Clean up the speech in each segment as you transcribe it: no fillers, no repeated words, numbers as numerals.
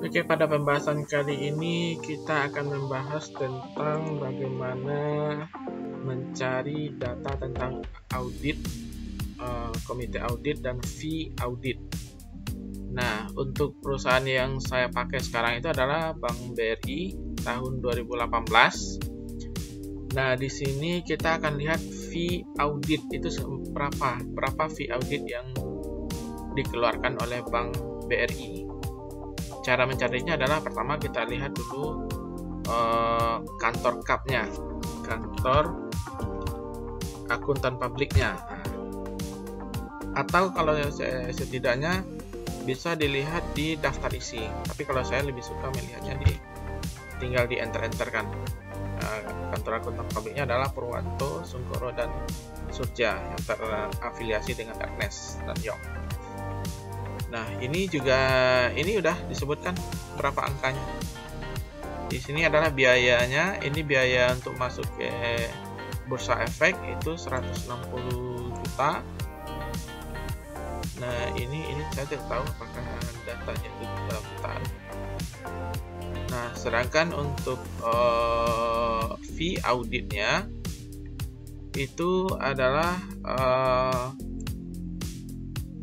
Oke, pada pembahasan kali ini kita akan membahas tentang bagaimana mencari data tentang audit, komite audit dan fee audit. Nah, untuk perusahaan yang saya pakai sekarang itu adalah Bank BRI tahun 2018. Nah, di sini kita akan lihat fee audit itu berapa fee audit yang dikeluarkan oleh Bank BRI. Cara mencarinya adalah pertama kita lihat dulu kantor CAP-nya, kantor akuntan publiknya, atau kalau setidaknya bisa dilihat di daftar isi. Tapi kalau saya lebih suka melihatnya tinggal di enter kan. Kantor akuntan publiknya adalah Purwanto, Sungkoro, dan Surja yang terafiliasi dengan Ernest dan Young. Nah, ini udah disebutkan berapa angkanya. Di sini adalah biayanya. Ini biaya untuk masuk ke Bursa Efek itu 160 juta. Nah, ini saya tidak tahu apakah datanya itu dalam jutaan. Nah, sedangkan untuk fee auditnya itu adalah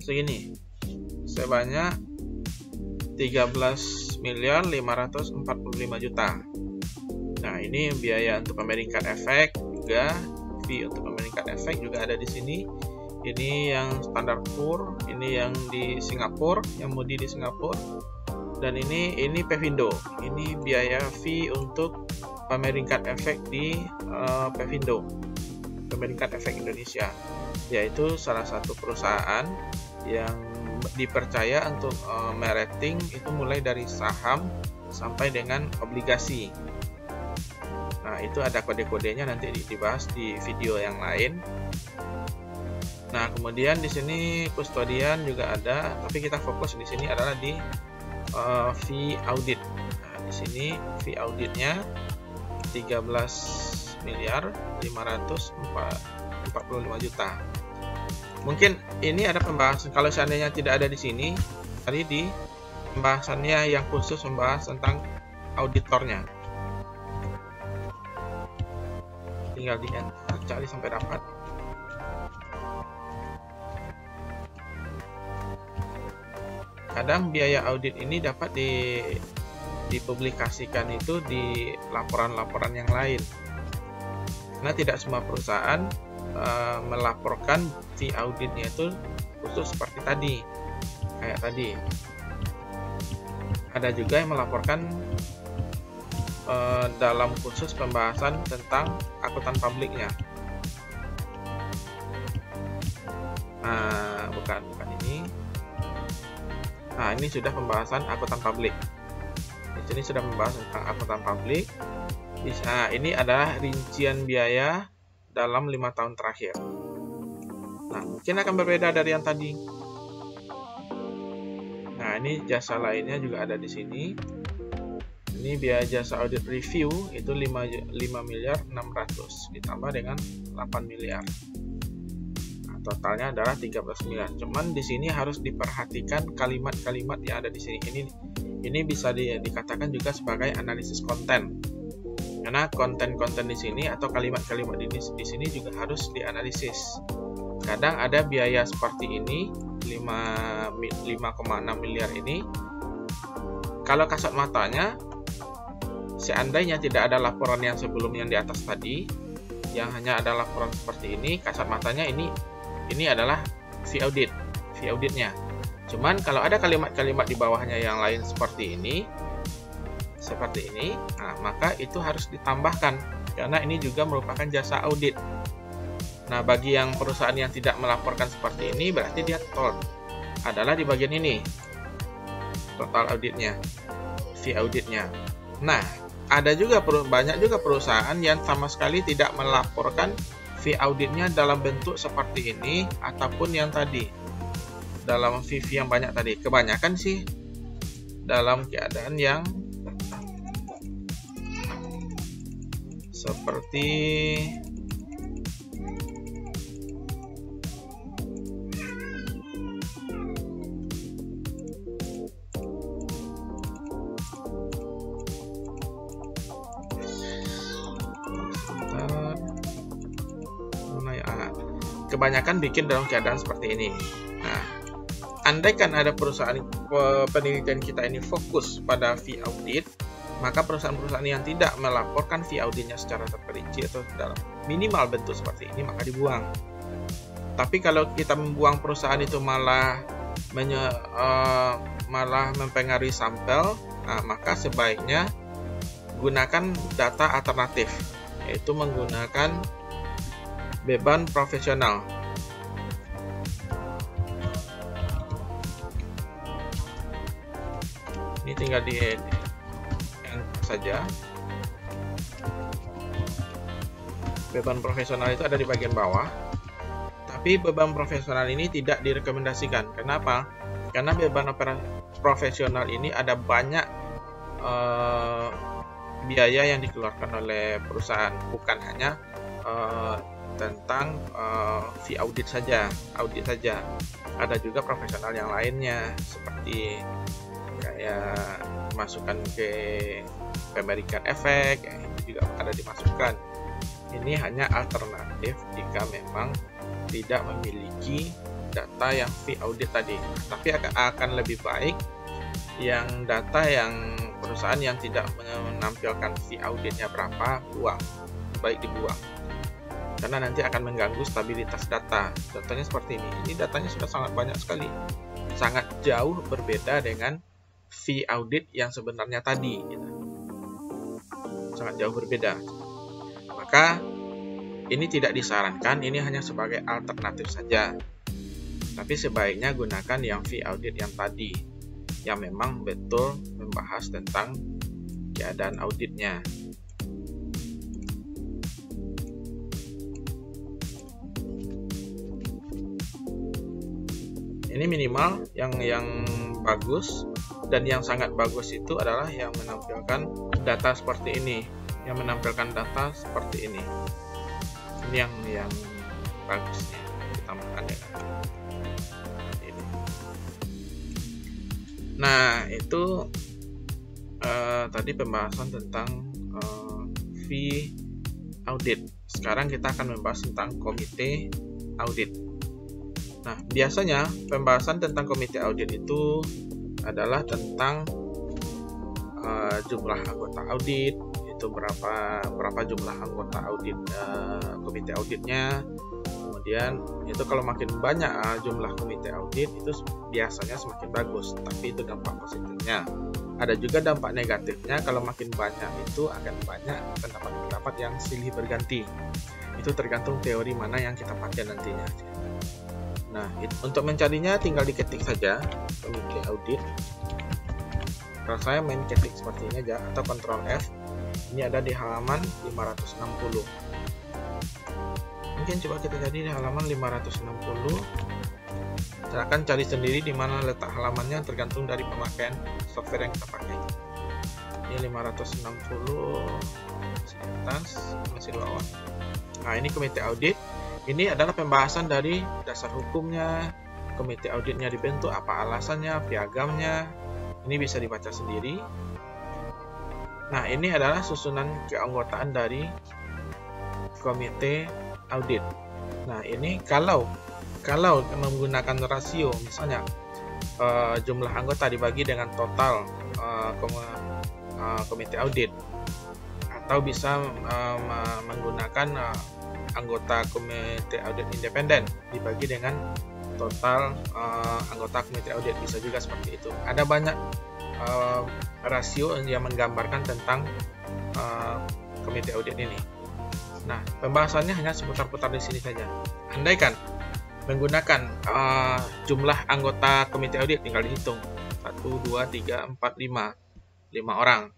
segini, sebanyak 13.545 juta. Nah, ini biaya untuk pemeringkat efek juga, fee untuk pemeringkat efek juga ada di sini. Ini yang standar PUR, ini yang di Singapura, yang mudi di Singapura, dan ini Pevindo. Ini biaya fee untuk pemeringkat efek di Pevindo, pemeringkat efek Indonesia, yaitu salah satu perusahaan yang dipercaya untuk merating itu mulai dari saham sampai dengan obligasi. Nah, itu ada kode-kodenya, nanti dibahas di video yang lain. Nah, kemudian di sini kustodian juga ada, tapi kita fokus di sini adalah di fee audit. Nah, di sini fee auditnya 13.545 juta. Mungkin ini ada pembahasan, kalau seandainya tidak ada di sini, tadi di pembahasannya yang khusus membahas tentang auditornya. Tinggal cari sampai dapat. Kadang biaya audit ini dapat dipublikasikan itu di laporan-laporan yang lain. Karena tidak semua perusahaan melaporkan fee auditnya itu khusus seperti tadi, kayak tadi. Ada juga yang melaporkan dalam khusus pembahasan tentang akuntan publiknya. Nah, bukan ini. Nah, ini sudah pembahasan akuntan publik. Di sini sudah membahas tentang akuntan publik. Nah, ini adalah rincian biaya dalam 5 tahun terakhir. Nah, mungkin akan berbeda dari yang tadi. Nah, ini jasa lainnya juga ada di sini. Ini biaya jasa audit review itu 5.600.000 ditambah dengan 8 miliar. Nah, totalnya adalah 13 miliar. Cuman di sini harus diperhatikan kalimat-kalimat yang ada di sini. Ini bisa dikatakan juga sebagai analisis konten. Karena konten-konten di sini atau kalimat-kalimat di sini juga harus dianalisis. Kadang ada biaya seperti ini, 5,6 miliar ini. Kalau kasat matanya, seandainya tidak ada laporan yang sebelum yang di atas tadi, yang hanya ada laporan seperti ini, kasat matanya ini adalah fee auditnya. Cuman kalau ada kalimat-kalimat di bawahnya yang lain seperti ini, nah, maka itu harus ditambahkan karena ini juga merupakan jasa audit. Nah, bagi yang perusahaan yang tidak melaporkan seperti ini, berarti dia total adalah di bagian ini, total auditnya, fee auditnya. Nah, banyak juga perusahaan yang sama sekali tidak melaporkan fee auditnya dalam bentuk seperti ini ataupun yang tadi, dalam fee yang banyak tadi. Kebanyakan sih dalam keadaan yang seperti kebanyakan bikin dalam keadaan seperti ini. Nah, andaikan ada perusahaan penelitian kita ini fokus pada fee audit, maka perusahaan-perusahaan yang tidak melaporkan fee auditnya secara terperinci atau dalam minimal bentuk seperti ini, maka dibuang. Tapi kalau kita membuang perusahaan itu malah mempengaruhi sampel, nah, maka sebaiknya gunakan data alternatif, yaitu menggunakan beban profesional. Ini tinggal di enter saja. Beban profesional itu ada di bagian bawah. Tapi beban profesional ini tidak direkomendasikan. Kenapa? Karena beban profesional ini ada banyak biaya yang dikeluarkan oleh perusahaan, bukan hanya tentang fee audit saja. Ada juga profesional yang lainnya, seperti kayak masukkan ke pemberikan efek, itu juga ada dimasukkan. Ini hanya alternatif jika memang tidak memiliki data yang fee audit tadi. Tapi akan lebih baik yang data yang perusahaan yang tidak menampilkan fee auditnya berapa, buang, baik dibuang, karena nanti akan mengganggu stabilitas data. Contohnya seperti ini. Ini datanya sudah sangat banyak sekali, sangat jauh berbeda dengan fee audit yang sebenarnya tadi, gitu. Sangat jauh berbeda. Maka ini tidak disarankan, ini hanya sebagai alternatif saja. Tapi sebaiknya gunakan yang fee audit yang tadi, yang memang betul membahas tentang keadaan auditnya. Ini minimal yang bagus, dan yang sangat bagus itu adalah yang menampilkan data seperti ini, Ini yang bagusnya, ditambahkan dengan ini. Nah, itu tadi pembahasan tentang fee audit. Sekarang kita akan membahas tentang komite audit. Nah, biasanya pembahasan tentang komite audit itu adalah tentang jumlah anggota audit, itu berapa jumlah anggota audit komite auditnya. Kemudian itu kalau makin banyak jumlah komite audit itu biasanya semakin bagus, tapi itu dampak positifnya. Ada juga dampak negatifnya, kalau makin banyak itu akan banyak pendapat-pendapat yang silih berganti. Itu tergantung teori mana yang kita pakai nantinya. Nah, untuk mencarinya tinggal diketik saja komite audit. Kalau saya main ketik seperti ini aja, atau Ctrl F. Ini ada di halaman 560. Mungkin coba kita cari di halaman 560. Silakan cari sendiri di mana letak halamannya, tergantung dari pemakaian software yang kita pakai. Ini 560 masih di atas, masih di bawah. Nah, ini komite audit. Ini adalah pembahasan dari dasar hukumnya, komite auditnya dibentuk, apa alasannya, piagamnya. Ini bisa dibaca sendiri. Nah, ini adalah susunan keanggotaan dari komite audit. Nah, ini kalau menggunakan rasio, misalnya jumlah anggota dibagi dengan total komite audit, atau bisa menggunakan anggota komite audit independen dibagi dengan total anggota komite audit, bisa juga seperti itu. Ada banyak rasio yang menggambarkan tentang komite audit ini. Nah, pembahasannya hanya seputar-putar di sini saja. Andaikan menggunakan jumlah anggota komite audit, tinggal dihitung 1, 2, 3, 4, 5 orang.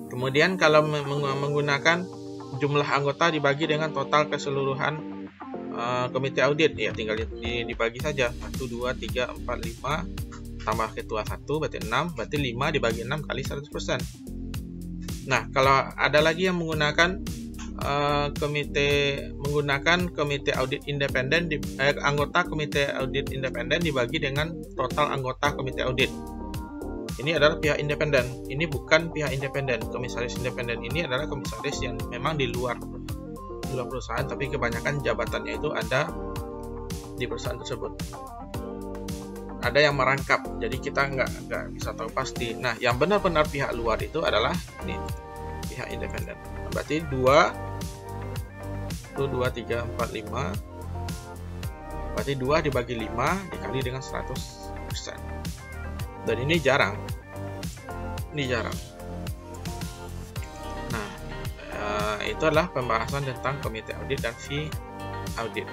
Kemudian kalau menggunakan jumlah anggota dibagi dengan total keseluruhan komite audit, ya tinggal dibagi saja 1, 2, 3, 4, 5 tambah ketua 1 berarti 6, berarti 5 dibagi 6 kali 100%. Nah, kalau ada lagi yang menggunakan komite audit independen, anggota komite audit independen dibagi dengan total anggota komite audit. Ini adalah pihak independen, ini bukan pihak independen. Komisaris independen ini adalah komisaris yang memang di luar dua perusahaan, tapi kebanyakan jabatannya itu ada di perusahaan tersebut. Ada yang merangkap, jadi kita nggak bisa tahu pasti. Nah, yang benar-benar pihak luar itu adalah ini, pihak independen. Berarti 2, 3, 4, 5. Berarti 2 dibagi 5 dikali dengan 100%. Dan ini jarang. Ini jarang. Nah, itu adalah pembahasan tentang komite audit dan fee audit.